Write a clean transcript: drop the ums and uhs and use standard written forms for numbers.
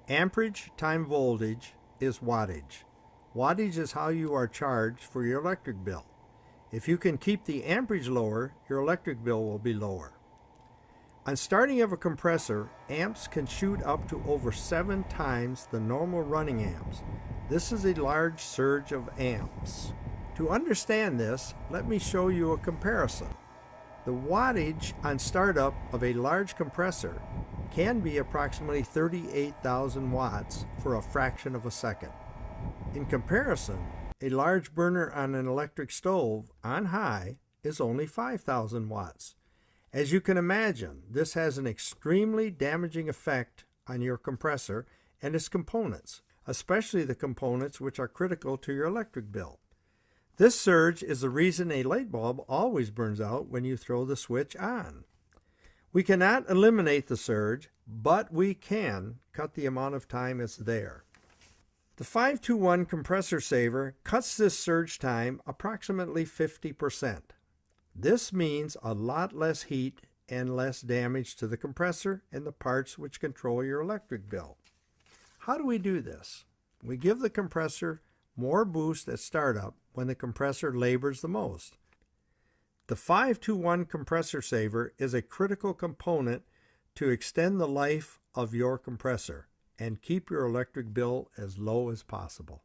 Amperage times voltage is wattage. Wattage is how you are charged for your electric bill. If you can keep the amperage lower, your electric bill will be lower. On starting of a compressor, amps can shoot up to over 7 times the normal running amps. This is a large surge of amps. To understand this, let me show you a comparison. The wattage on startup of a large compressor can be approximately 38,000 watts for a fraction of a second. In comparison, a large burner on an electric stove on high is only 5,000 watts. As you can imagine, this has an extremely damaging effect on your compressor and its components, especially the components which are critical to your electric bill. This surge is the reason a light bulb always burns out when you throw the switch on. We cannot eliminate the surge, but we can cut the amount of time it's there. The 521 compressor saver cuts this surge time approximately 50%. This means a lot less heat and less damage to the compressor and the parts which control your electric bill. How do we do this? We give the compressor more boost at startup when the compressor labors the most. The 521 compressor saver is a critical component to extend the life of your compressor and keep your electric bill as low as possible.